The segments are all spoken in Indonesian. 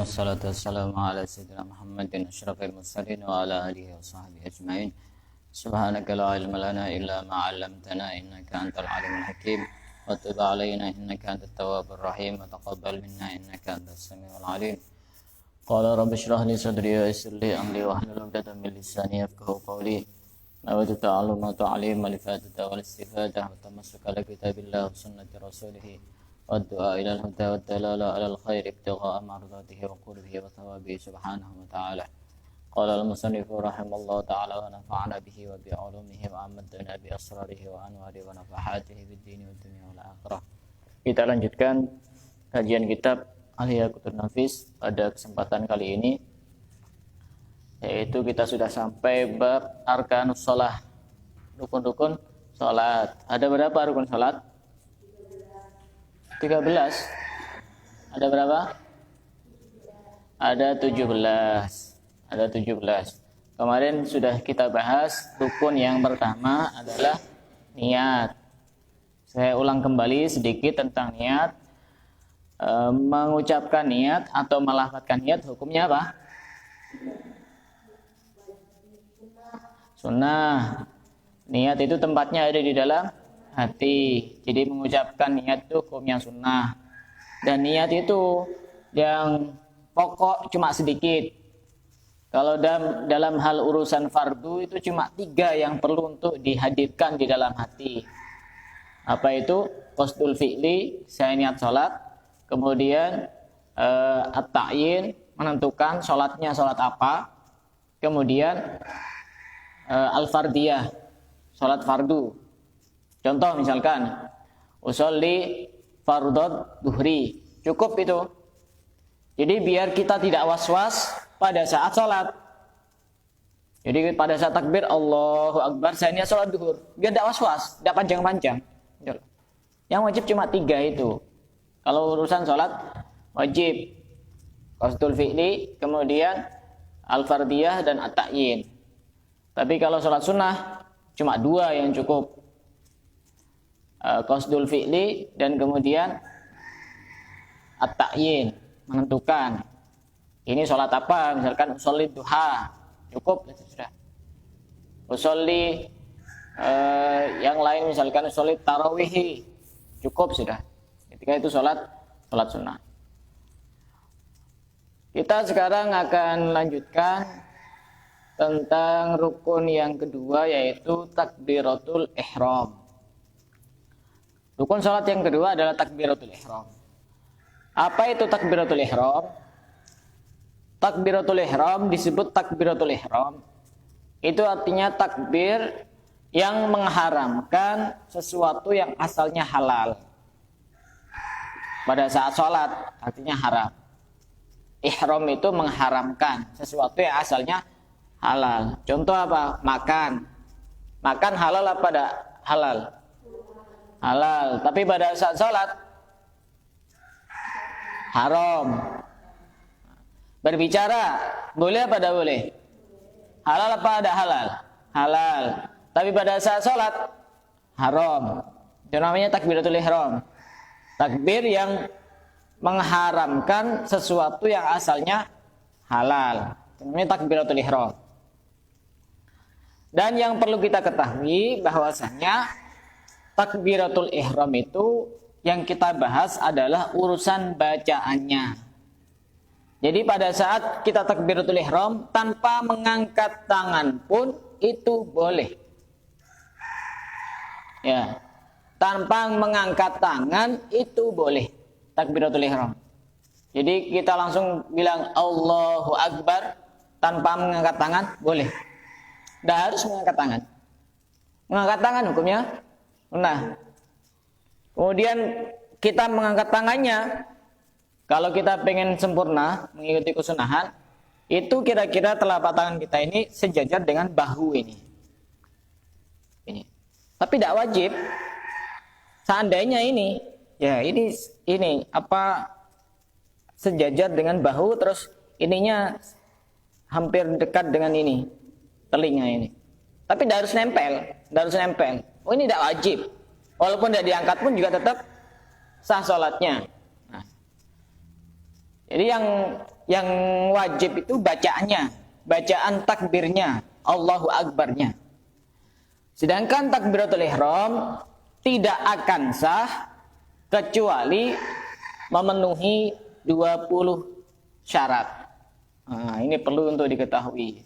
wassalatu wassalamu ala sayyidina Muhammadin asyrafil mursalin wa ala alihi wa sahbihi ajma'in. Subhanaka la ilma lana illa ma 'allamtana innaka antal alimul hakim wa tub 'alaina innaka antat tawwabur rahim wa taqabbal minna innaka antas samiul alim. Qala rabbi shrah li sadri wa yassir li amri wahlul 'uqdatam min lisani yafqahu qawli. Nawaitu ta'alluma wa ta'lim wal ifadata wal istifadah wa tamassuka li kitabillah wa sunnati rasulih wa du'a ila al-huda wa dalala ala al-khair ibtigha'a mardatihi wa qurbihi wa thawabihi subhanahu wa ta'ala. Qala al-musannifu rahimallahu ta'ala wa nafa'ana bihi wa bi'ulumihi wa amadana bi asrarihi wa anwari wa nafahatihi bid dini wa dunya wal akhirah. Kita lanjutkan kajian kitab Al-Yaqutun Nafis pada kesempatan kali ini, yaitu kita sudah sampai bab arkanus shalah, rukun-rukun salat. Ada berapa rukun salat? 13. Ada berapa? Ada 17. Ada 17. Kemarin sudah kita bahas rukun yang pertama adalah niat. Saya ulang kembali sedikit tentang niat. Mengucapkan niat atau melafadzkan niat hukumnya apa? Sunnah. Niat itu tempatnya ada di dalam hati. Jadi mengucapkan niat itu hukumnya sunnah. Dan niat itu yang pokok cuma sedikit. Kalau dalam hal urusan fardu itu cuma 3 yang perlu untuk dihadirkan di dalam hati. Apa itu? Qasdul fi'li, saya niat sholat. Kemudian at-ta'yin, menentukan sholatnya sholat apa. Kemudian al-fardiyah, sholat fardu. Contoh misalkan usolli fardhod duhri, cukup itu. Jadi biar kita tidak was-was pada saat sholat. Jadi pada saat takbir Allahu Akbar saya niat sholat duhur, biar tidak was-was, tidak panjang-panjang. Yang wajib cuma 3 itu. Kalau urusan sholat wajib qasdul fi'li, kemudian al-fardiyah dan at-ta'yin. Tapi kalau sholat sunnah cuma 2 yang cukup, qasdul fi'li dan kemudian at-ta'yin, menentukan ini sholat apa. Misalkan usolli duha, cukup itu sudah. Usolli yang lain misalkan usolli tarawih, cukup sudah. Ketika itu sholat sunnah. Kita sekarang akan lanjutkan tentang rukun yang kedua, yaitu takbiratul ihram. Rukun salat yang kedua adalah takbiratul ihram. Apa itu takbiratul ihram? Takbiratul ihram disebut takbiratul ihram. Itu artinya takbir yang mengharamkan sesuatu yang asalnya halal. Pada saat sholat artinya haram. Ihram itu mengharamkan sesuatu yang asalnya halal. Contoh apa? Makan. Makan halal apa tidak? Halal. Halal. Tapi pada saat sholat haram. Berbicara boleh apa tidak boleh? Halal apa tidak halal? Halal. Tapi pada saat sholat haram. Itu namanya takbiratul ihram. Takbir yang mengharamkan sesuatu yang asalnya halal. Itu namanya takbiratul ihram. Dan yang perlu kita ketahui bahwasanya takbiratul ihram itu yang kita bahas adalah urusan bacaannya. Jadi pada saat kita takbiratul ihram tanpa mengangkat tangan pun itu boleh. Ya. Tanpa mengangkat tangan itu boleh takbiratul ihram. Jadi kita langsung bilang Allahu Akbar tanpa mengangkat tangan boleh. Tidak harus mengangkat tangan. Mengangkat tangan hukumnya sunnah. Kemudian kita mengangkat tangannya, kalau kita pengen sempurna mengikuti kesunahan, itu kira-kira telapak tangan kita ini sejajar dengan bahu ini. Tapi tidak wajib. Seandainya ini, ya ini apa sejajar dengan bahu, terus ininya hampir dekat dengan ini, telinga ini. Tapi tidak harus nempel, Oh ini tidak wajib. Walaupun tidak diangkat pun juga tetap sah sholatnya. Nah, jadi yang yang wajib itu bacaannya, bacaan takbirnya, Allahu Akbarnya. Sedangkan takbiratul ihram tidak akan sah kecuali memenuhi 20 syarat. Nah, ini perlu untuk diketahui.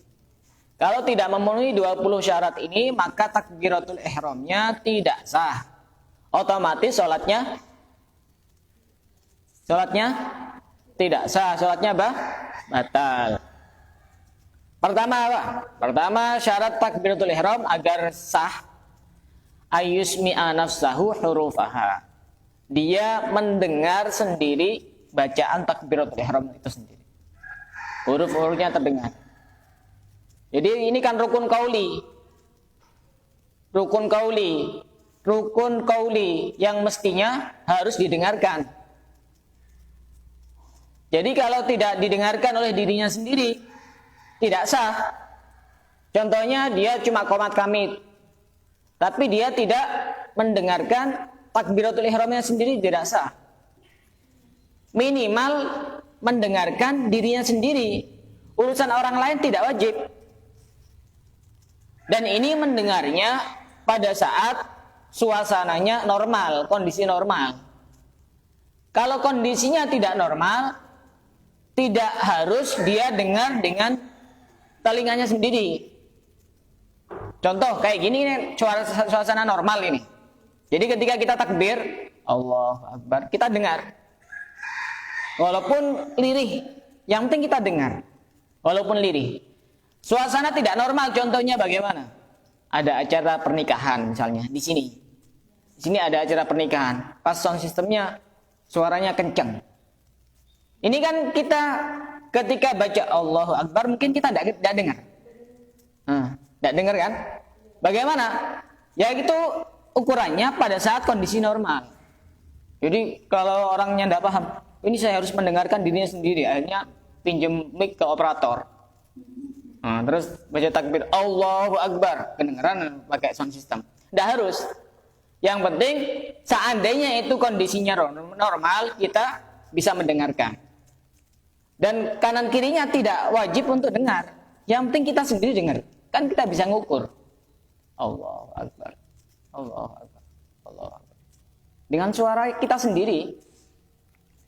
Kalau tidak memenuhi 20 syarat ini, maka takbiratul ihramnya tidak sah. Otomatis sholatnya tidak sah. Sholatnya batal. Pertama apa? Pertama syarat takbiratul ihram agar sah, ayyusmi'a nafsahu hurufaha. Dia mendengar sendiri bacaan takbiratul ihram itu sendiri. Huruf-hurufnya terdengar. Jadi ini kan rukun qauli. Rukun qauli yang mestinya harus didengarkan. Jadi kalau tidak didengarkan oleh dirinya sendiri, tidak sah. Contohnya dia cuma qomat kamit, tapi dia tidak mendengarkan takbiratul ihramnya sendiri, tidak sah. Minimal mendengarkan dirinya sendiri. Urusan orang lain tidak wajib. Dan ini mendengarnya pada saat suasananya normal, kondisi normal. Kalau kondisinya tidak normal, tidak harus dia dengar dengan telinganya sendiri. Contoh kayak gini nih, suasana normal ini. Jadi ketika kita takbir, Allahu Akbar, kita dengar. Walaupun lirih, yang penting kita dengar. Walaupun lirih. Suasana tidak normal, contohnya bagaimana? Ada acara pernikahan misalnya di sini. Di sini ada acara pernikahan. Pas sound sistemnya suaranya kencang. Ini kan kita ketika baca Allahu Akbar mungkin kita tidak dengar. Tidak dengar kan? Bagaimana? Ya itu ukurannya pada saat kondisi normal. Jadi kalau orangnya tidak paham, ini saya harus mendengarkan dirinya sendiri. Akhirnya pinjam mic ke operator. Terus baca takbir Allahu Akbar, kedengaran pakai sound system. Tidak harus. Yang penting seandainya itu kondisinya normal, kita bisa mendengarkan. Dan kanan kirinya tidak wajib untuk dengar. Yang penting kita sendiri dengar. Kan kita bisa ngukur. Allahu Akbar, Allahu Akbar, Allahu Akbar. Dengan suara kita sendiri.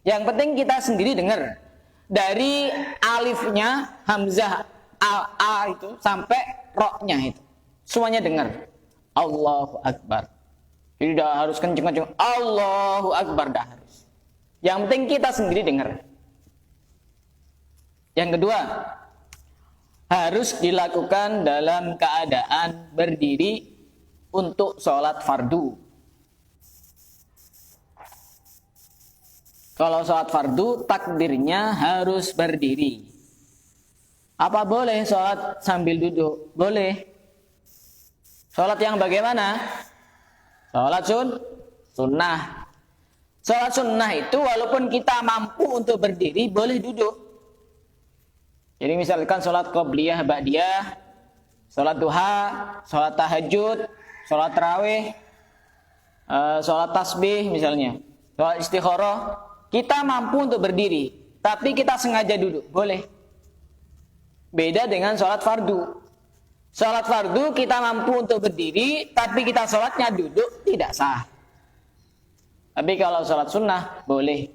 Yang penting kita sendiri dengar. Dari alifnya, hamzah, A itu sampai roknya itu. Semuanya dengar. Allahu Akbar. Jadi tidak harus kenceng-kenceng. Allahu Akbar, dah harus. Yang penting kita sendiri dengar. Yang kedua, harus dilakukan dalam keadaan berdiri untuk sholat fardu. Kalau sholat fardu, takbirnya harus berdiri. Apa boleh sholat sambil duduk? Boleh. Sholat yang bagaimana? Sholat sunnah. Sholat sunnah itu walaupun kita mampu untuk berdiri, boleh duduk. Jadi misalkan sholat qobliyah, ba'diyah, sholat duha, sholat tahajud, sholat tarawih, sholat tasbih misalnya, sholat istikharah, kita mampu untuk berdiri, tapi kita sengaja duduk, boleh. Beda dengan sholat fardu. Sholat fardu kita mampu untuk berdiri, tapi kita sholatnya duduk, tidak sah. Tapi kalau sholat sunnah, boleh.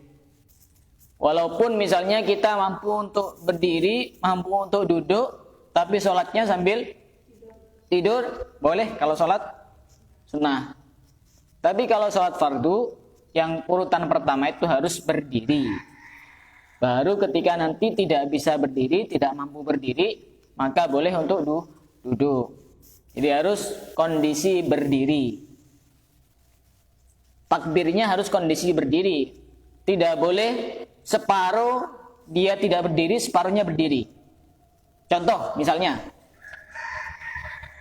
Walaupun misalnya kita mampu untuk berdiri, mampu untuk duduk, tapi sholatnya sambil tidur, boleh kalau sholat sunnah. Tapi kalau sholat fardu, yang urutan pertama itu harus berdiri. Baru ketika nanti tidak bisa berdiri, tidak mampu berdiri, maka boleh untuk duduk. Jadi harus kondisi berdiri. Takbirnya harus kondisi berdiri. Tidak boleh separuh dia tidak berdiri, separuhnya berdiri. Contoh misalnya,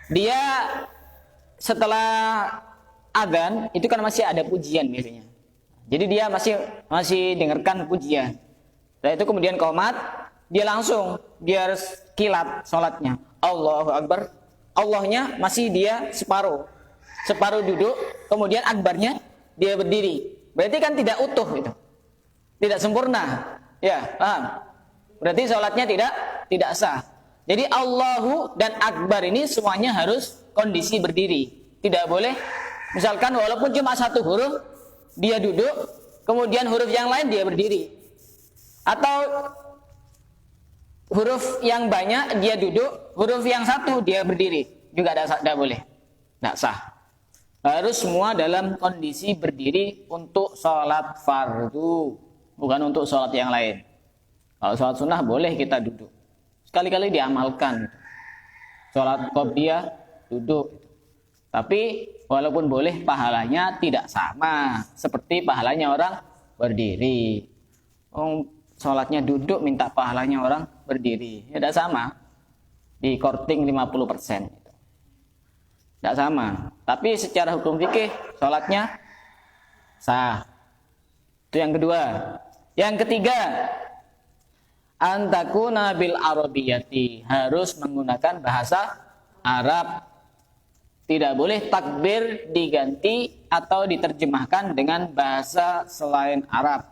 dia setelah adzan itu kan masih ada pujian biasanya. Jadi dia masih dengarkan pujian. Setelah itu kemudian qomat, dia langsung dia harus kilat sholatnya. Allahu Akbar. Allahnya masih dia separuh duduk, kemudian akbarnya dia berdiri. Berarti kan tidak utuh itu, tidak sempurna. Ya, paham? Berarti sholatnya tidak sah. Jadi Allahu dan Akbar ini semuanya harus kondisi berdiri. Tidak boleh, misalkan walaupun cuma satu huruf, dia duduk, kemudian huruf yang lain dia berdiri. Atau huruf yang banyak dia duduk, huruf yang satu dia berdiri. Juga tidak boleh. Tidak sah. Harus semua dalam kondisi berdiri untuk sholat fardu, bukan untuk sholat yang lain. Kalau sholat sunnah boleh kita duduk. Sekali-kali diamalkan. Sholat qobliyah duduk. Tapi walaupun boleh, pahalanya tidak sama seperti pahalanya orang berdiri. Sholatnya duduk minta pahalanya orang berdiri. Tidak sama. Di korting 50%. Tidak sama. Tapi secara hukum fikih sholatnya sah. Itu yang kedua. Yang ketiga, antakuna bil arabiyati, harus menggunakan bahasa Arab. Tidak boleh takbir diganti atau diterjemahkan dengan bahasa selain Arab.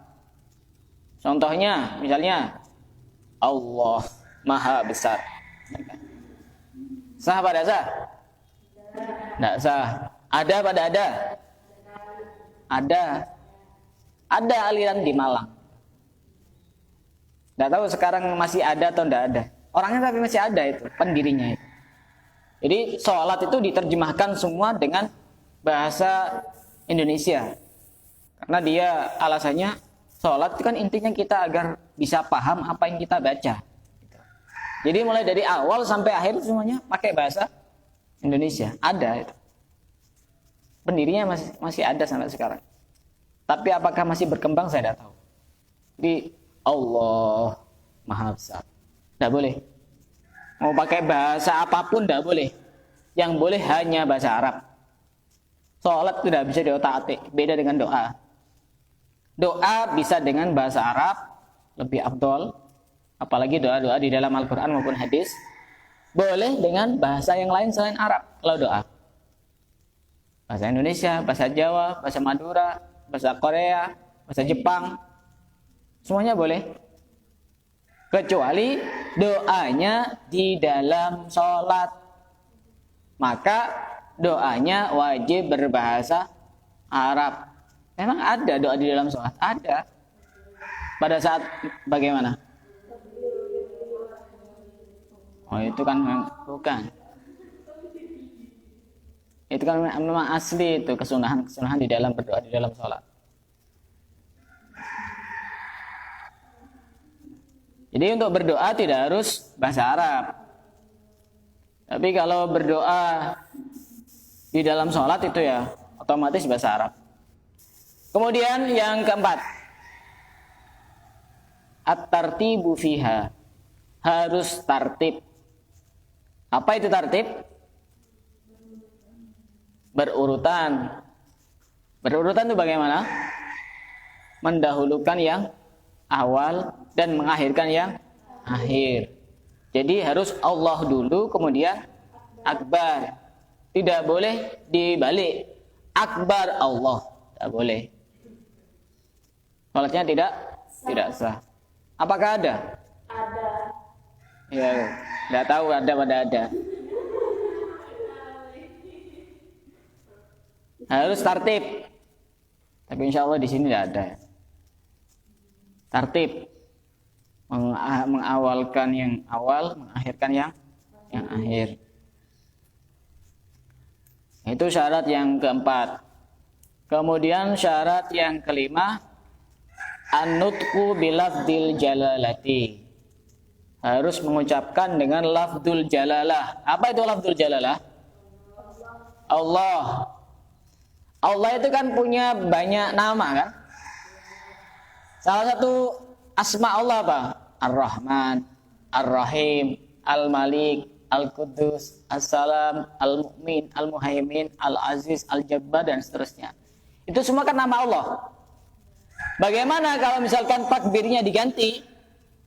Contohnya, misalnya Allah Maha Besar. Sah pada sah? Tidak sah. Ada pada ada? Ada. Ada aliran di Malang. Tidak tahu sekarang masih ada atau tidak ada. Orangnya tapi masih ada itu, pendirinya itu. Jadi sholat itu diterjemahkan semua dengan bahasa Indonesia. Karena dia alasannya sholat itu kan intinya kita agar bisa paham apa yang kita baca. Jadi mulai dari awal sampai akhir semuanya pakai bahasa Indonesia. Ada itu. Pendirinya masih ada sampai sekarang. Tapi apakah masih berkembang saya tidak tahu. Jadi Allah Maha Besar. Tidak boleh. Mau pakai bahasa apapun tidak boleh. Yang boleh hanya bahasa Arab. Sholat tidak bisa diotak-atik. Beda dengan doa. Doa bisa dengan bahasa Arab. Lebih afdol. Apalagi doa-doa di dalam Al-Quran maupun hadis. Boleh dengan bahasa yang lain selain Arab. Kalau doa. Bahasa Indonesia, bahasa Jawa, bahasa Madura, bahasa Korea, bahasa Jepang. Semuanya boleh. Kecuali doanya di dalam sholat. Maka doanya wajib berbahasa Arab. Memang ada doa di dalam sholat? Ada. Pada saat bagaimana? Oh itu kan bukan. Itu kan memang asli itu kesunahan di dalam berdoa di dalam sholat. Jadi untuk berdoa tidak harus bahasa Arab. Tapi kalau berdoa di dalam sholat itu ya otomatis bahasa Arab. Kemudian yang keempat, at-tartibu fiha, harus tartib. Apa itu tartib? Berurutan. Berurutan itu bagaimana? Mendahulukan yang awal dan mengakhirkan yang akhir. Jadi harus Allah dulu kemudian Akbar. Tidak boleh dibalik. Akbar Allah. Tidak boleh. Sholatnya tidak sah. Apakah ada? Ada. Ya, tidak tahu ada pada ada. Harus tartib. Tapi insya Allah di sini tidak ada. Tartib. Mengawalkan yang awal, mengakhirkan yang akhir. Itu syarat yang keempat. Kemudian syarat yang kelima, an-nutqu bilafdil jalalati. Harus mengucapkan dengan lafdul jalalah. Apa itu lafdul jalalah? Allah. Allah itu kan punya banyak nama kan? Salah satu asma Allah apa? Ar-Rahman, Ar-Rahim, Al-Malik, Al-Quddus, As-Salam, Al-Mu'min, Al-Muhaimin, Al-Aziz, Al-Jabbar dan seterusnya. Itu semua kan nama Allah. Bagaimana kalau misalkan takbirnya diganti,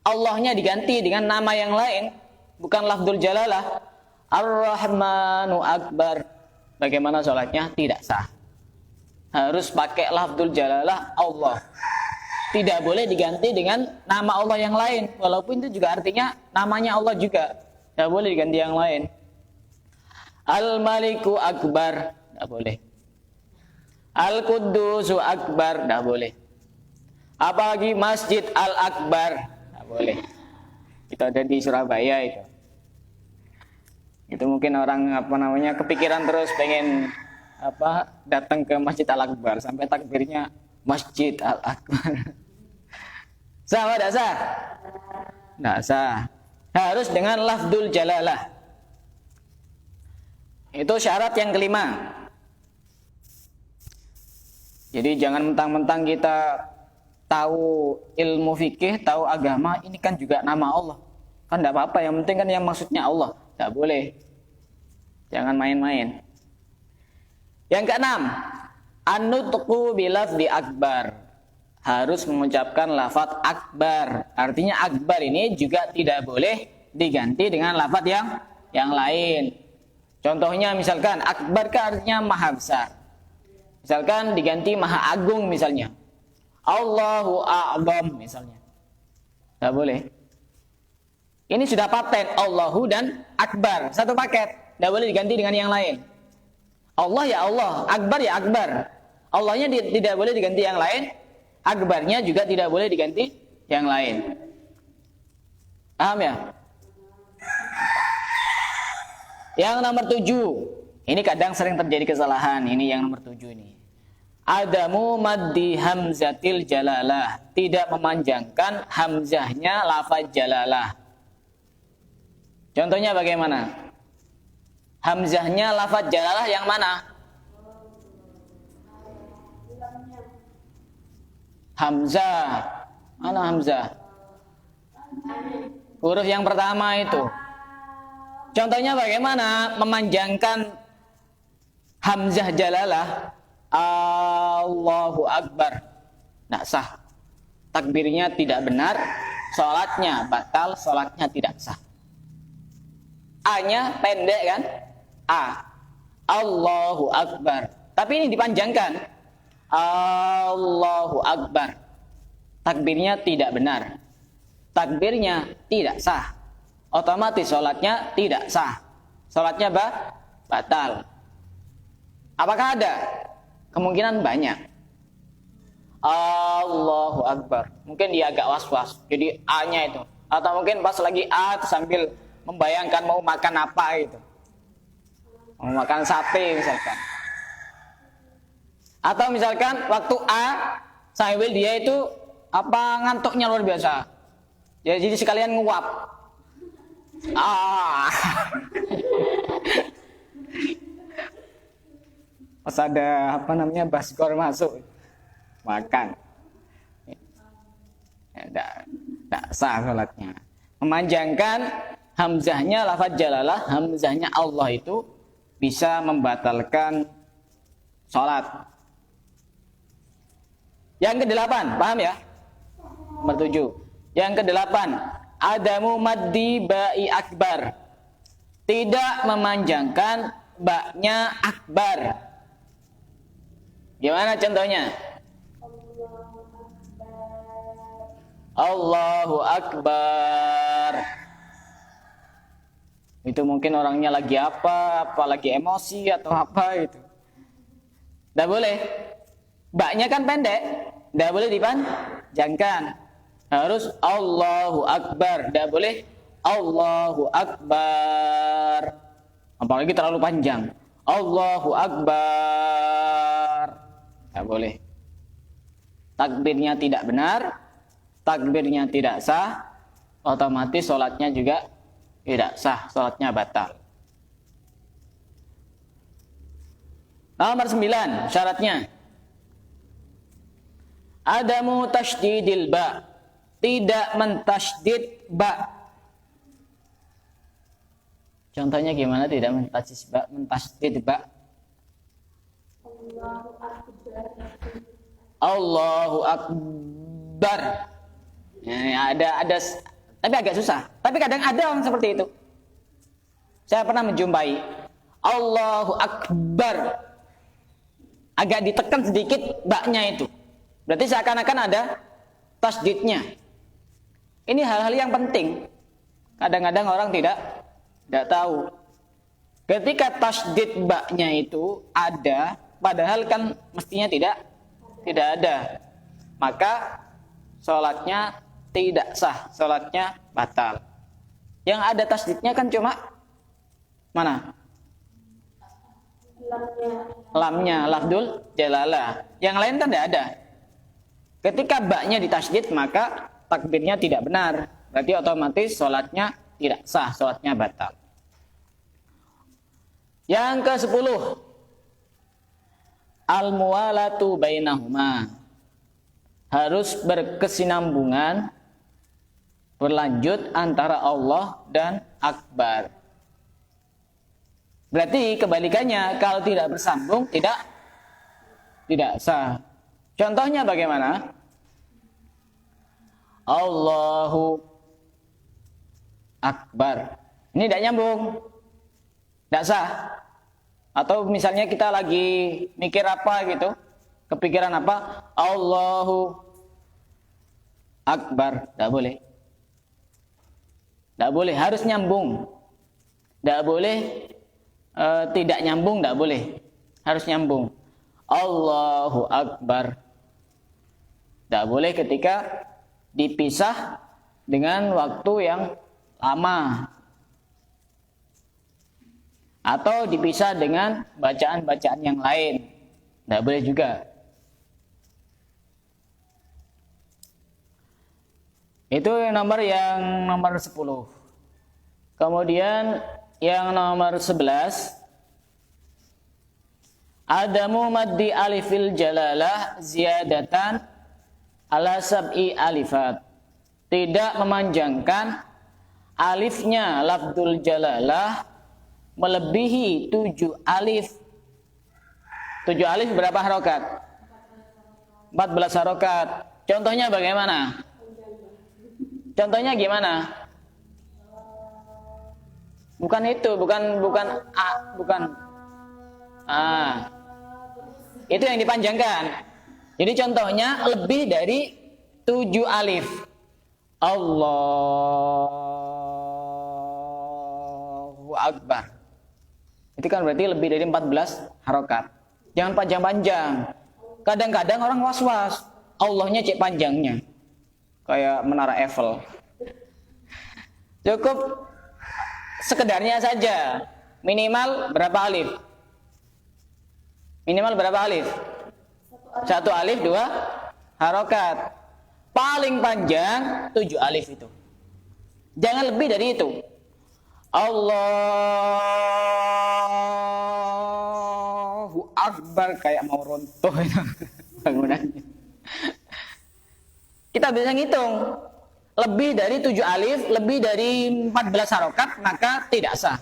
Allahnya diganti dengan nama yang lain, bukan lafdul jalalah, Ar-Rahmanu Akbar. Bagaimana sholatnya? Tidak sah. Harus pakai lafdul jalalah Allah. tidak boleh diganti dengan nama Allah yang lain. Walaupun itu juga artinya namanya Allah juga. Tidak boleh diganti yang lain. Al-Maliku Akbar, tidak boleh. Al-Quddusu Akbar, tidak boleh. Apalagi Masjid Al-Akbar, tidak boleh. Itu ada di Surabaya itu. Itu mungkin orang kepikiran terus pengen datang ke Masjid Al-Akbar sampai takbirnya Masjid Al-Akbar. Sah apa tidak sah? Tidak sah. Harus dengan lafdul jalalah. Itu syarat yang kelima. Jadi jangan mentang-mentang kita tahu ilmu fikih, tahu agama, ini kan juga nama Allah. Kan tidak apa-apa, yang penting kan yang maksudnya Allah. Tidak boleh. Jangan main-main. Yang keenam, an-nutqu bilafzi akbar. Harus mengucapkan lafaz akbar. Artinya akbar ini juga tidak boleh diganti dengan lafaz yang lain. Contohnya misalkan akbar kan artinya maha besar. Misalkan diganti maha agung misalnya. Allahu a'zam misalnya. Tidak boleh. Ini sudah paten Allahu dan akbar, satu paket. Tidak boleh diganti dengan yang lain. Allah ya Allah, akbar ya akbar. Allahnya tidak boleh diganti yang lain. Akbarnya juga tidak boleh diganti yang lain. Paham ya? Yang nomor 7. Ini kadang sering terjadi kesalahan. Ini yang nomor 7 ini. Adamu maddi hamzatil jalalah. Tidak memanjangkan hamzahnya lafaz jalalah. Contohnya bagaimana? Hamzahnya lafaz jalalah yang mana? Hamzah. Mana Hamzah? Huruf yang pertama itu. Contohnya bagaimana memanjangkan hamzah jalalah? Allahu Akbar. Tidak sah. Takbirnya tidak benar, sholatnya batal, sholatnya tidak sah. A-nya pendek kan? A. Allahu Akbar. Tapi ini dipanjangkan. Allahu Akbar. Takbirnya tidak benar. Takbirnya tidak sah. Otomatis sholatnya tidak sah. Sholatnya batal. Apakah ada? Kemungkinan banyak. Allahu Akbar. Mungkin dia agak was-was. Jadi A-nya itu. Atau mungkin pas lagi A sambil membayangkan mau makan apa itu. Mau makan sate misalkan. Atau misalkan waktu A sambil dia itu ngantuknya luar biasa. Ya, jadi sekalian nguap. Pas ada baskor masuk makan. Tidak sah sholatnya. Memanjangkan hamzahnya lafaz jalalah, hamzahnya Allah itu bisa membatalkan sholat. Yang ke-8, paham ya? Nomor 7. Yang ke-8, adamu maddi ba'i akbar. Tidak memanjangkan baknya akbar. Gimana contohnya? Allahu Akbar. Itu mungkin orangnya lagi apa lagi emosi atau apa itu. Tidak boleh. Baknya kan pendek. Tidak boleh dipanjangkan. Harus Allahu Akbar. Tidak boleh Allahu Akbar. Apalagi terlalu panjang. Allahu Akbar. Tidak boleh. Takbirnya tidak benar. Takbirnya tidak sah. Otomatis sholatnya juga tidak sah. Sholatnya batal. Nomor 9 syaratnya. Adamu tasydidil ba. Tidak mentasydid ba. Contohnya gimana tidak mentasydid ba? Allahu Akbar. Ya, ada tapi agak susah. Tapi kadang ada orang seperti itu. Saya pernah menjumpai Allahu Akbar. Agak ditekan sedikit baknya itu. Berarti seakan-akan ada tasdidnya. Ini hal-hal yang penting. Kadang-kadang orang tidak tahu. Ketika tasdid ba-nya itu ada, padahal kan mestinya tidak ada. Maka sholatnya tidak sah, sholatnya batal. Yang ada tasdidnya kan cuma mana? Lamnya, lafdul jalalah. Yang lain kan tidak ada. Ketika ba-nya ditasdid maka takbirnya tidak benar. Berarti otomatis sholatnya tidak sah, sholatnya batal. Yang ke-10, al-muwalatu bainahuma. Harus berkesinambungan, berlanjut antara Allah dan akbar. Berarti kebalikannya, kalau tidak bersambung tidak sah. Contohnya bagaimana? Allahu akbar. Ini tidak nyambung. Tidak sah. Atau misalnya kita lagi mikir apa gitu, kepikiran apa? Allahu akbar. Tidak boleh. Tidak boleh, harus nyambung. Tidak boleh tidak nyambung, tidak boleh. Harus nyambung. Allahu akbar. Tidak boleh ketika dipisah dengan waktu yang lama. Atau dipisah dengan bacaan-bacaan yang lain. Tidak boleh juga. Itu nomor 10. Kemudian yang nomor 11, adamu maddi alifil jalalah ziyadatan ala sab'i alifat. Tidak memanjangkan alifnya lafdul jalalah melebihi 7 alif. 7 alif berapa harokat? 14 harokat. Contohnya bagaimana? Contohnya gimana? Bukan itu, bukan A, bukan A. Itu yang dipanjangkan. Jadi contohnya lebih dari 7 alif. Allahu akbar. Itu kan berarti lebih dari 14 harokat. Jangan panjang-panjang. Kadang-kadang orang was-was. Allahnya cek panjangnya. Kayak menara Eiffel. Cukup sekedarnya saja. Minimal berapa alif? Minimal berapa alif? 1 alif 2 harokat. Paling panjang 7 alif itu. Jangan lebih dari itu. Allahu akbar, kayak mau runtuh itu bangunannya. Kita bisa ngitung. Lebih dari 7 alif, lebih dari 14 harokat, maka tidak sah.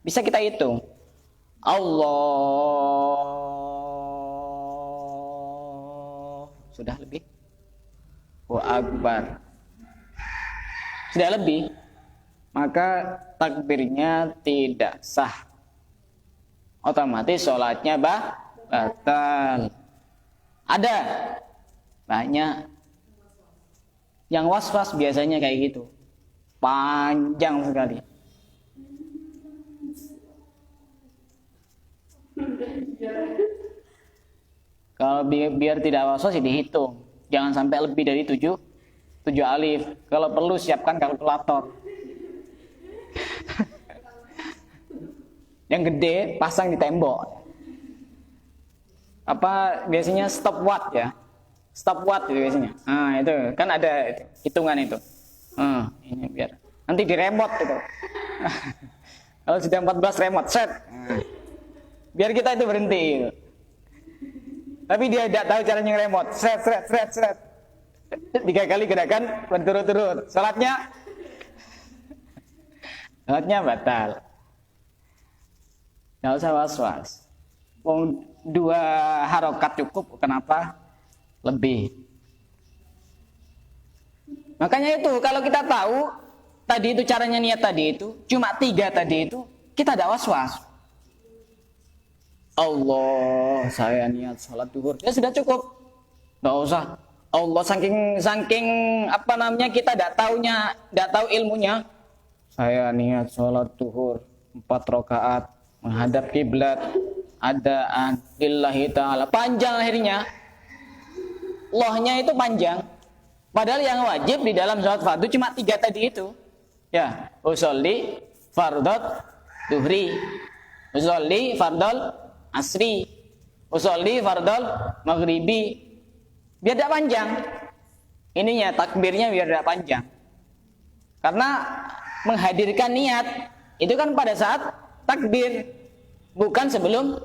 Bisa kita hitung. Allah. Sudah lebih? Akbar. Sudah lebih. Maka takbirnya tidak sah. Otomatis sholatnya batal. Ada banyak. Yang was-was biasanya kayak gitu. Panjang sekali. Kalau biar tidak was-was dihitung. Jangan sampai lebih dari 7 alif. Kalau perlu siapkan kalkulator. Yang gede pasang di tembok. Apa biasanya stopwatch ya? Stopwatch itu biasanya. Nah, itu kan ada itu, hitungan itu. Ini biar nanti di remote itu. Kalau sudah 14 remote set. Biar kita itu berhenti. Gitu. Tapi dia tidak tahu caranya remote. Set. 3 kali gerakan berturut-turut. Salatnya batal. Nggak usah was-was. 2 harokat cukup. Kenapa? Lebih. Makanya itu kalau kita tahu tadi itu caranya niat tadi itu cuma 3 tadi itu, kita tidak was-was. Allah, saya niat sholat duhur, ya sudah cukup. Nggak usah Allah saking apa namanya kita tidak tahu ilmunya. Saya niat sholat duhur 4 rakaat menghadap kiblat adaan lillahi ta'ala. Panjang akhirnya. Lohnya itu panjang. Padahal yang wajib di dalam sholat fardu cuma 3 tadi itu. Ya, usolli fardot duhri, usolli fardol asri, usolli fardol maghribi. Biar tidak panjang. Ininya takbirnya biar tidak panjang. Karena menghadirkan niat itu kan pada saat takbir, bukan sebelum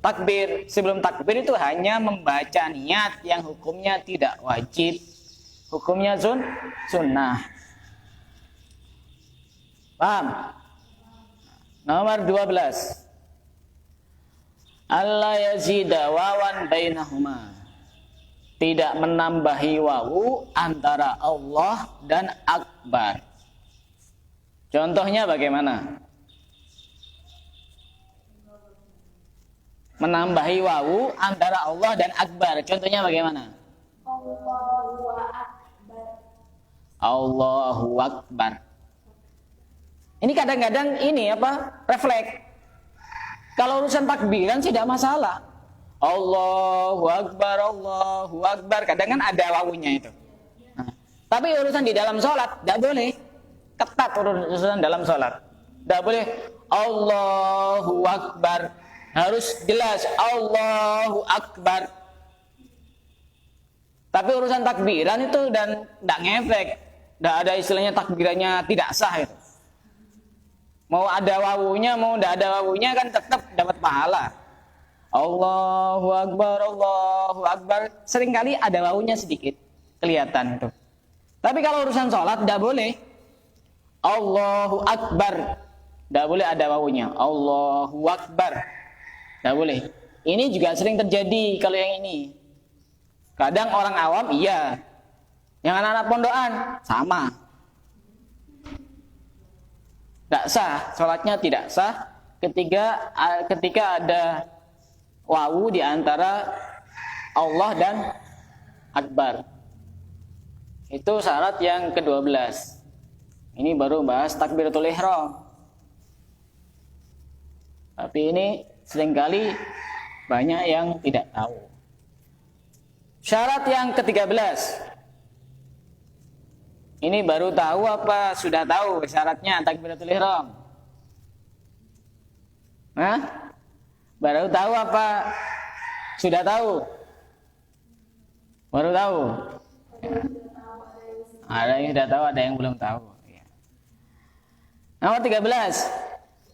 takbir. Sebelum takbir itu hanya membaca niat yang hukumnya tidak wajib, hukumnya sunnah. Paham? Nomor 12. Allah yazida wawan bainahuma. Tidak menambahi wawu antara Allah dan akbar. Contohnya bagaimana? Menambahi wawu antara Allah dan akbar. Contohnya bagaimana? Allahu Akbar. Allahu Akbar. Ini kadang-kadang ini apa? Refleks. Kalau urusan takbiran sih tidak masalah. Allahu Akbar, Allahu Akbar. Kadang kan ada wawunya itu. Nah, tapi urusan di dalam sholat tidak boleh. Ketat urusan dalam sholat. Tidak boleh Allahu Akbar. Harus jelas Allahu Akbar. Tapi urusan takbiran itu dan tidak ngefek. Tidak ada istilahnya takbirannya tidak sah itu. Mau ada wawunya, mau tidak ada wawunya kan tetap dapat pahala. Allahu Akbar, Allahu Akbar. Seringkali ada wawunya sedikit, kelihatan itu. Tapi kalau urusan sholat tidak boleh. Allahu Akbar. Tidak boleh ada wawunya. Allahu Akbar. Tidak boleh. Ini juga sering terjadi kalau yang ini. Kadang orang awam iya. Yang anak-anak pondokan sama. Tidak sah, sholatnya tidak sah ketika ada wawu di antara Allah dan akbar. Itu syarat yang ke-12. Ini baru bahas takbiratul ihram. Tapi ini seringkali banyak yang tidak tahu. Syarat yang ke-13. Ini baru tahu apa sudah tahu syaratnya takbiratul ihram? Hah? Baru tahu apa sudah tahu? Baru tahu? Ada yang sudah tahu, ada yang belum tahu. Nomor 13.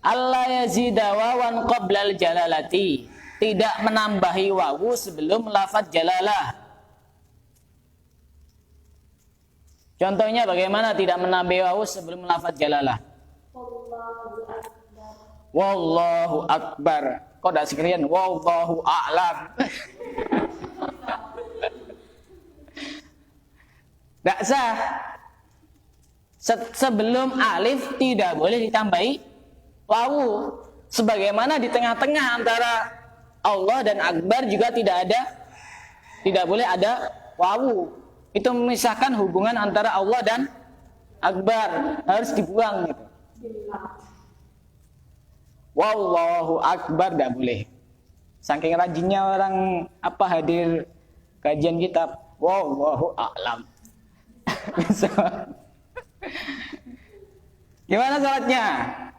Allah yazida wawan qoblal jalalati. Tidak menambahi wawu sebelum lafaz jalalah. Contohnya bagaimana tidak menambahi wawu sebelum lafaz jalalah? Allahu Akbar. Wallahu akbar. Kok tidak sekalian wallahu a'lam? Tidak sah. Sebelum alif tidak boleh ditambahi wawu. Sebagaimana di tengah-tengah antara Allah dan akbar juga tidak boleh ada wawu. Itu memisahkan hubungan antara Allah dan akbar, harus dibuang gitu. Wallahu akbar tidak boleh. Saking rajinnya orang hadir kajian kitab, wallahu a'lam. Gimana salatnya?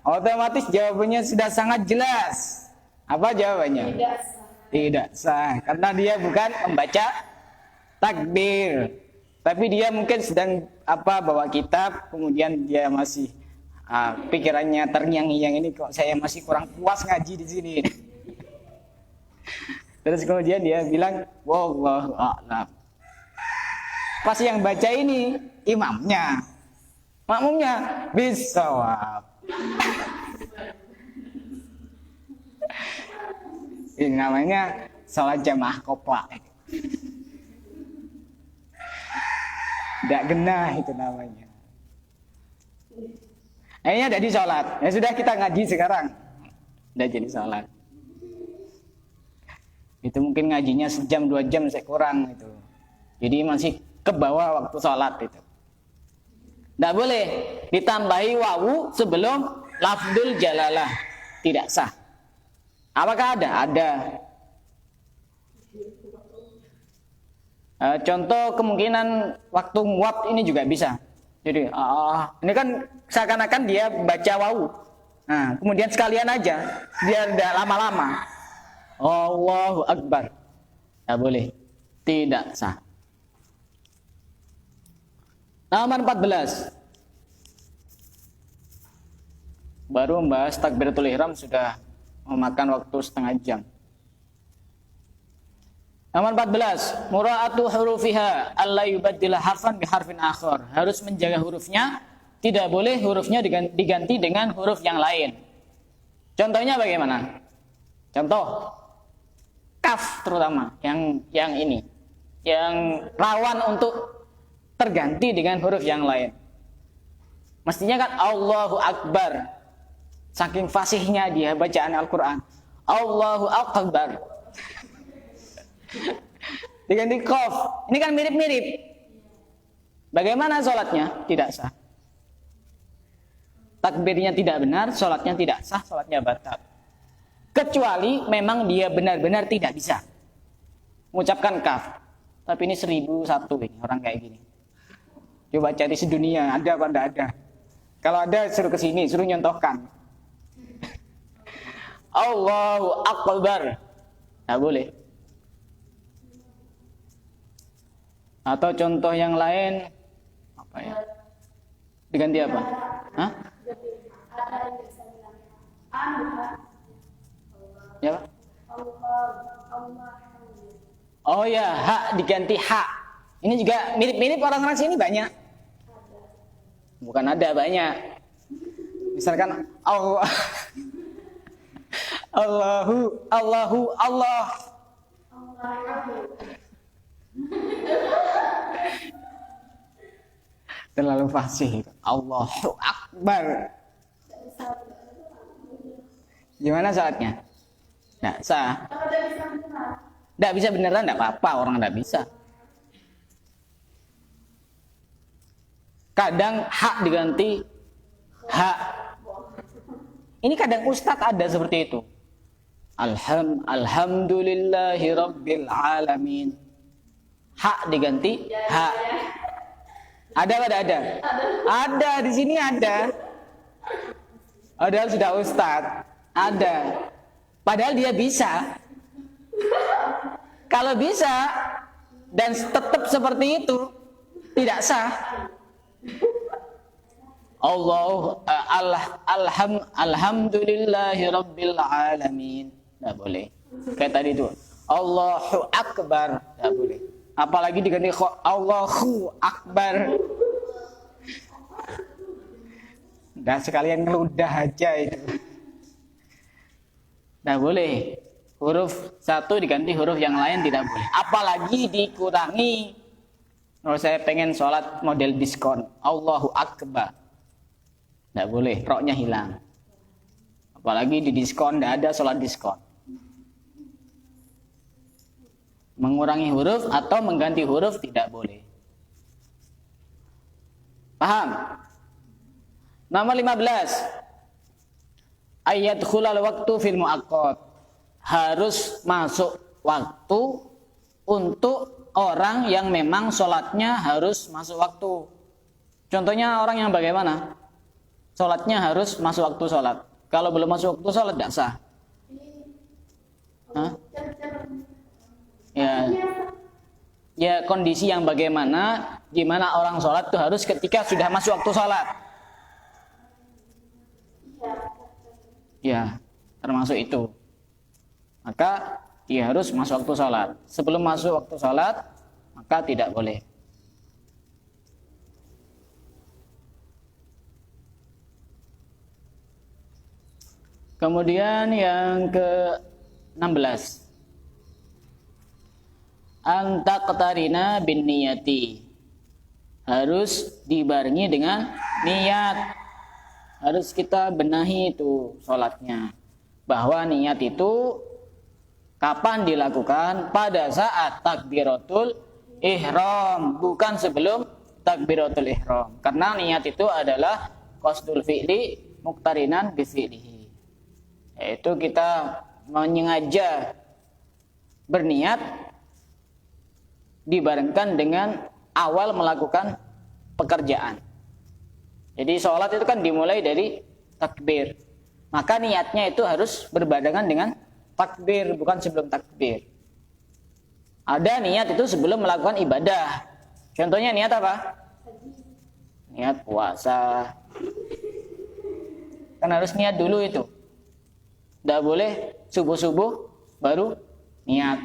Otomatis jawabannya sudah sangat jelas. Apa jawabannya? Tidak sah. Tidak sah, karena dia bukan membaca takbir, tapi dia mungkin sedang bawa kitab, kemudian dia masih pikirannya terngiang-ngiang, ini kok saya masih kurang puas ngaji di sini. Terus kemudian dia bilang wallahu a'lam. Pas yang baca ini imamnya, makmumnya bisawab. Ini namanya salat jamaah koplak. Tidak genah itu namanya. Akhirnya jadi sholat. Ya sudah, kita ngaji sekarang. Udah jadi sholat. Itu mungkin ngajinya sejam 2 jam saya kurang itu. Jadi masih ke bawah waktu sholat itu. Tidak boleh ditambahi wawu sebelum lafdul jalalah. Tidak sah. Apakah ada? Ada. Contoh kemungkinan waktu nguap ini juga bisa. Jadi ini kan seakan-akan dia baca wawu. Nah, kemudian sekalian aja biar tidak lama-lama. Allahu Akbar. Tidak boleh. Tidak sah. Nomor 14. Baru membahas takbiratul ihram sudah memakan waktu setengah jam. Nomor 14, mura'atu hurufiha alla yubaddila harfan bi harfin akhar. Harus menjaga hurufnya, tidak boleh hurufnya diganti dengan huruf yang lain. Contohnya bagaimana? Contoh kaf terutama yang ini, yang rawan untuk terganti dengan huruf yang lain. Mestinya kan Allahu Akbar. Saking fasihnya dia bacaan Al-Quran. Allahu Akbar. Diganti qaf. Ini kan mirip-mirip. Bagaimana sholatnya? Tidak sah. Takbirnya tidak benar, sholatnya tidak sah, sholatnya batal. Kecuali memang dia benar-benar tidak bisa mengucapkan kaf. Tapi ini 1001 ini orang kayak gini. Coba cari sedunia, ada apa enggak ada? Kalau ada suruh kesini, suruh nyontohkan. Allahu Akbar. Nggak boleh. Atau contoh yang lain apa ya? Diganti apa? Hah? Ya, Pak? Oh ya, hak diganti hak. Ini juga mirip-mirip orang-orang sini banyak. Bukan ada, banyak. Misalkan Allah Allahu Allah. Terlalu fasih. Allahu Akbar. Gimana salatnya? Nggak sah. Nggak bisa beneran, nggak apa-apa, orang nggak bisa. Kadang hak diganti hak. Ini kadang ustadz ada seperti itu. Alhamdulillahi rabbil alamin. Hak diganti hak. Ada apa ada? Ada di sini ada. Padahal sudah ustadz. Ada. Padahal dia bisa. Kalau bisa dan tetap seperti itu tidak sah. Alhamdulillahi rabbil alamin. Tidak boleh. Kayak tadi itu. Allahu Akbar. Tidak boleh. Apalagi diganti Allahu Akbar. Dan sekalian ngeludah aja itu. Tidak boleh. Huruf satu diganti huruf yang lain tidak boleh. Apalagi dikurangi. Kalau saya pengen sholat model diskon. Allahu Akbar. Tidak boleh. Roknya hilang. Apalagi di diskon tidak ada sholat diskon. Mengurangi huruf atau mengganti huruf tidak boleh. Paham? Nomor 15. Ayat khulal waktu fil mu'aqqat. Harus masuk waktu untuk orang yang memang sholatnya harus masuk waktu. Contohnya orang yang bagaimana? Sholatnya harus masuk waktu sholat. Kalau belum masuk waktu sholat tidak sah. Hah? Ya kondisi yang bagaimana, gimana orang sholat itu harus ketika sudah masuk waktu sholat. Ya, termasuk itu. Maka dia harus masuk waktu sholat. Sebelum masuk waktu sholat, maka tidak boleh. Kemudian yang ke-16. Antaqtarina bin niyati. Harus dibarengi dengan niat. Harus kita benahi itu sholatnya. Bahwa niat itu kapan dilakukan? Pada saat takbiratul ihram, bukan sebelum takbiratul ihram. Karena niat itu adalah qasdul fi'li muqtarinan bi fi'lihi. Yaitu kita menyengaja berniat dibarengkan dengan awal melakukan pekerjaan. Jadi sholat itu kan dimulai dari takbir. Maka niatnya itu harus berbarengan dengan takbir, bukan sebelum takbir. Ada niat itu sebelum melakukan ibadah. Contohnya niat apa? Niat puasa. Kan harus niat dulu itu. Tidak boleh subuh-subuh baru niat.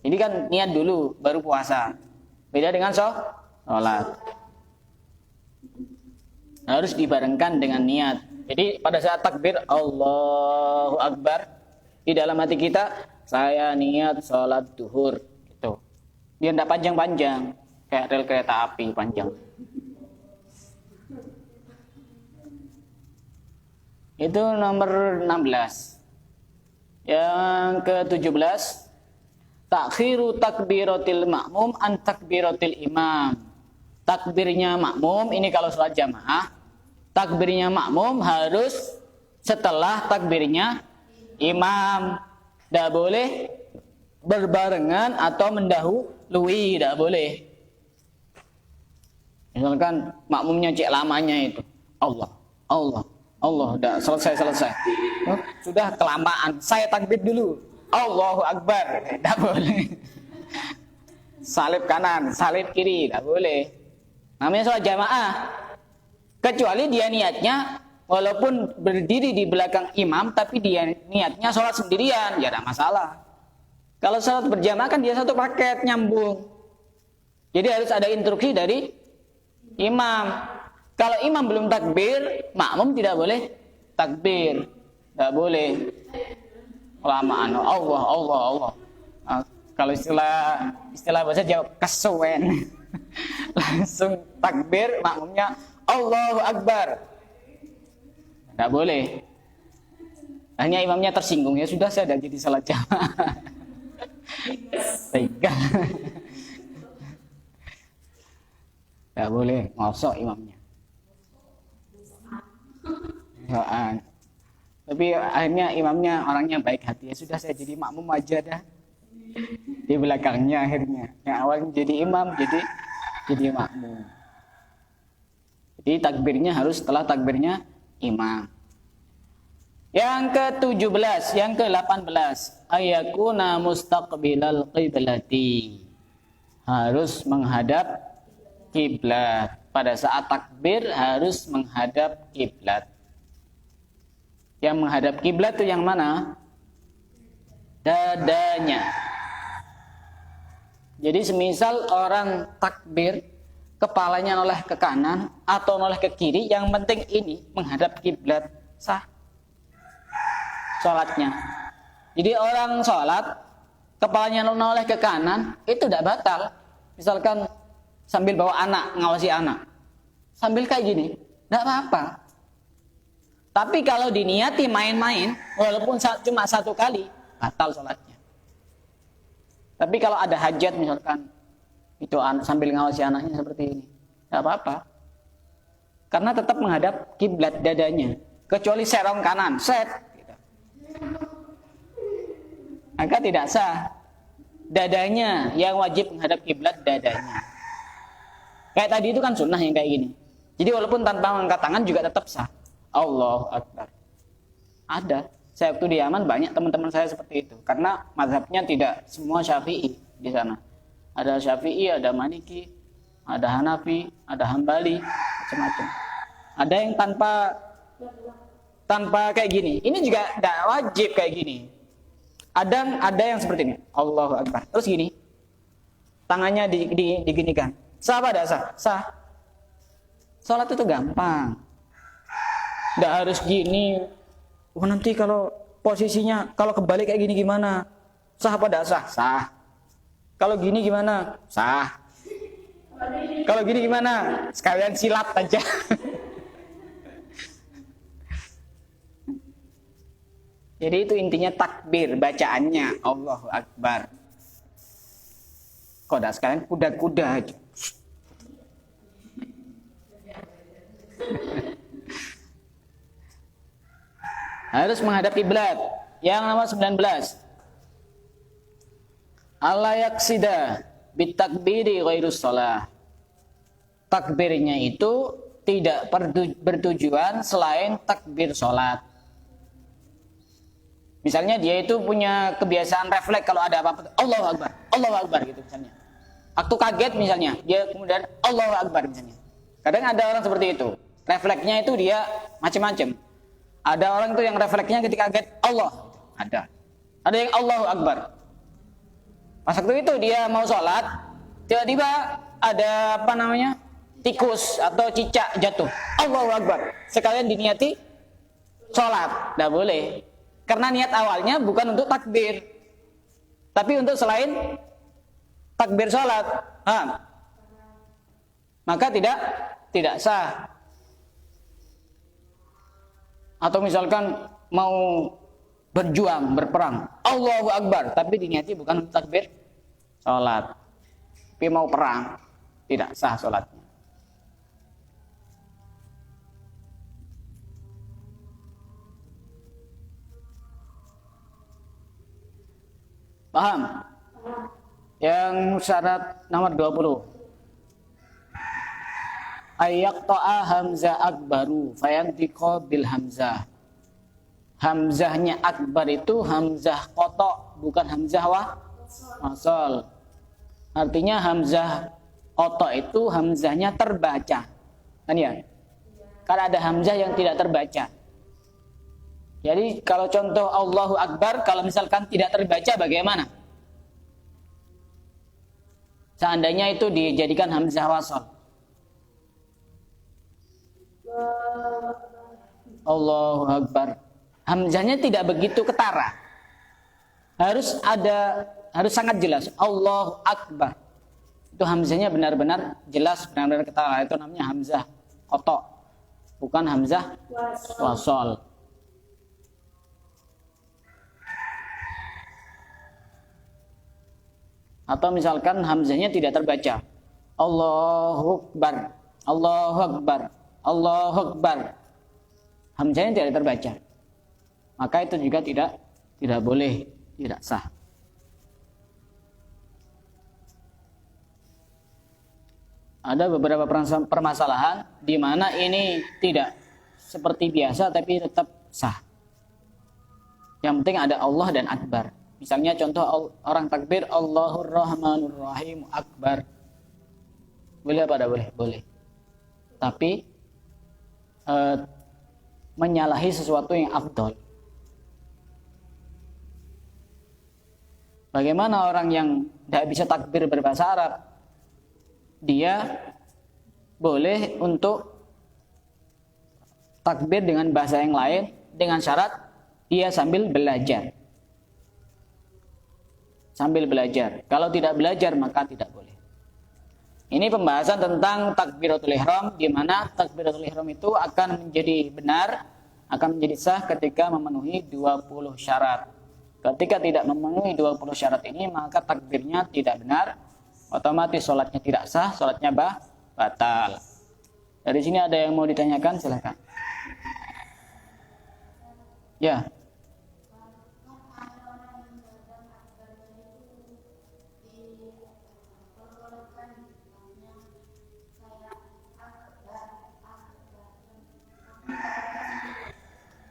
Jadi kan niat dulu baru puasa. Beda dengan sholat. Harus dibarengkan dengan niat. Jadi pada saat takbir Allahu Akbar, di dalam hati kita, saya niat sholat duhur. Gitu. Biar tidak panjang-panjang. Kayak rel kereta api panjang. Itu nomor 16. Yang ke-17, takhiru takbiratil ma'mum an takbiratil imam. Takbirnya makmum, ini kalau sholat jamaah, takbirnya makmum harus setelah takbirnya imam. Tidak boleh berbarengan atau mendahului, tidak boleh. Misalkan makmumnya cek lamanya itu, Allah, udah selesai. Oh, sudah kelamaan, saya takbir dulu, Allahu Akbar, tidak boleh. Salib kanan, salib kiri, tidak boleh. Namanya sholat jamaah. Kecuali dia niatnya walaupun berdiri di belakang imam, tapi dia niatnya sholat sendirian, ya tidak masalah. Kalau sholat berjamaah kan dia satu paket, nyambung. Jadi harus ada instruksi dari imam. Kalau imam belum takbir, makmum tidak boleh takbir. Tidak boleh. Kelamaan. Allah. Kalau istilah bahasa Jawa, kesuwen. Langsung takbir, makmumnya Allahu Akbar. Tidak boleh. Hanya imamnya tersinggung, ya sudah saya jadi salat jamaah. Tega. Tidak boleh ngosok imamnya. Soan. Tapi akhirnya imamnya orangnya baik hati, ya sudah saya jadi makmum aja dah. Di belakangnya akhirnya. Yang awalnya jadi imam, jadi makmum. Jadi takbirnya harus setelah takbirnya imam. Yang ke-17, yang ke-18, ayakuna mustaqbilal qiblati. Harus menghadap kiblat. Pada saat takbir harus menghadap kiblat. Yang menghadap kiblat itu yang mana? Dadanya. Jadi semisal orang takbir, kepalanya noleh ke kanan atau noleh ke kiri, yang penting ini menghadap kiblat, sah sholatnya. Jadi orang sholat, kepalanya noleh ke kanan, itu tidak batal. Misalkan sambil bawa anak, ngawasi anak, sambil kayak gini, tidak apa-apa. Tapi kalau diniati main-main, walaupun cuma satu kali, batal sholatnya. Tapi kalau ada hajat misalkan, itu sambil ngawasi anaknya seperti ini, tidak apa-apa. Karena tetap menghadap kiblat dadanya. Kecuali serong kanan, set. Gitu. Maka tidak sah. Dadanya yang wajib menghadap kiblat, dadanya. Kayak tadi itu kan sunnah yang kayak gini. Jadi walaupun tanpa mengangkat tangan juga tetap sah. Allahu Akbar. Ada. Saya waktu di Yaman banyak teman-teman saya seperti itu. Karena mazhabnya tidak semua Syafi'i di sana. Ada Syafi'i, ada Maliki, ada Hanafi, ada Hambali, macam-macam. Ada yang tanpa kayak gini. Ini juga tidak wajib kayak gini. Ada yang seperti ini. Allahu Akbar. Terus gini. Tangannya diginikan. Sah apa tidak sah? Sah. Sholat itu gampang. Tidak harus gini. Oh, nanti kalau posisinya, kalau kebalik kayak gini gimana? Sah apa tidak sah? Sah. Kalau gini gimana? Sah. Kalau gini gimana? Sekalian silat aja. Jadi itu intinya takbir, bacaannya Allahu Akbar. Kok dah sekalian kuda-kuda aja. Harus menghadap kiblat. Yang nomor 19. Allah yaksida bitakbiri ghairus shalah. Takbirnya itu tidak bertujuan selain takbir sholat. Misalnya dia itu punya kebiasaan refleks kalau ada apa-apa, Allahu Akbar gitu misalnya. Waktu kaget misalnya, dia kemudian Allahu Akbar misalnya. Kadang ada orang seperti itu. Refleksnya itu dia macam-macam. Ada orang itu yang refleksnya ketika kaget Allah, ada. Ada yang Allahu Akbar. Pas waktu itu dia mau sholat, tiba-tiba ada apa namanya? Tikus atau cicak jatuh. Allahu Akbar. Sekalian diniati sholat. Tidak boleh. Karena niat awalnya bukan untuk takbir. Tapi untuk selain takbir sholat. Maka tidak sah. Atau misalkan mau berjuang, berperang. Allahu Akbar. Tapi diniati bukan untuk takbir sholat. Tapi mau perang. Tidak sah sholatnya. Paham? Yang syarat nomor 20. Ayyaqta'a hamzah akbaru fayantiqa bil hamzah. Hamzahnya akbar itu hamzah qata, bukan hamzah wasal. Artinya hamzah qata itu hamzahnya terbaca. Kan ya? Karena ada hamzah yang tidak terbaca. Jadi kalau contoh Allahu Akbar, kalau misalkan tidak terbaca bagaimana? Seandainya itu dijadikan hamzah wasal. Allahu Akbar. Hamzahnya tidak begitu ketara. Harus sangat jelas. Allahu Akbar. Itu hamzahnya benar-benar jelas, benar-benar ketara. Itu namanya hamzah qata, bukan hamzah wasal. Atau misalkan hamzahnya tidak terbaca. Allahu Akbar, Allahu Akbar, Allahu Akbar. Hamzahnya tidak terbaca. Maka itu juga tidak boleh, tidak sah. Ada beberapa permasalahan di mana ini tidak seperti biasa tapi tetap sah. Yang penting ada Allah dan Akbar. Misalnya contoh orang takbir Allahur Rahmanur Rahim Akbar. Boleh apa tidak boleh? Boleh. Tapi menyalahi sesuatu yang afdol. Bagaimana orang yang tidak bisa takbir berbahasa Arab? Dia boleh untuk takbir dengan bahasa yang lain dengan syarat dia sambil belajar. Sambil belajar. Kalau tidak belajar maka tidak boleh. Ini pembahasan tentang takbiratul ihram, di mana takbiratul ihram itu akan menjadi benar, akan menjadi sah ketika memenuhi 20 syarat. Ketika tidak memenuhi 20 syarat ini maka takbirnya tidak benar, otomatis sholatnya tidak sah, sholatnya batal. Dari sini ada yang mau ditanyakan, silakan. Ya.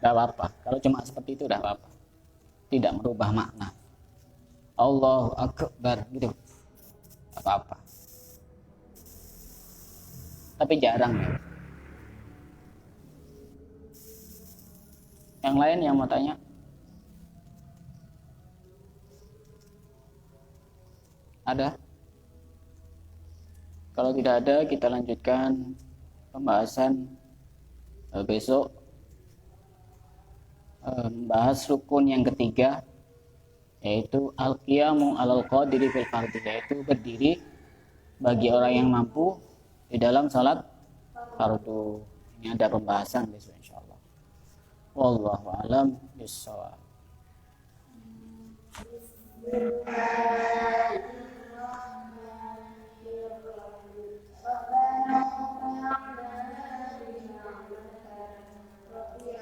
Tidak apa-apa. Kalau cuma seperti itu tidak apa-apa. Tidak merubah makna. Allahu Akbar gitu. Tidak apa-apa. Tapi jarang ya. Yang lain yang mau tanya? Ada? Kalau tidak ada, kita lanjutkan pembahasan besok. Membahas rukun yang ketiga, yaitu al-qiyamu alal qadiri fil fardhi, yaitu berdiri bagi orang yang mampu di dalam salat fardu. Ini ada pembahasan besok insyaallah. Wallahu a'lam bishawab.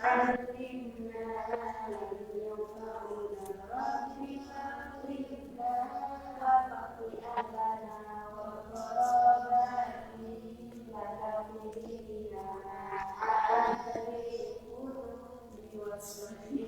علمنا ما لم ينفعنا ربنا علمنا وفق أبنا وقراباتنا لتقضينا ما عاد بالقلوب والصحيح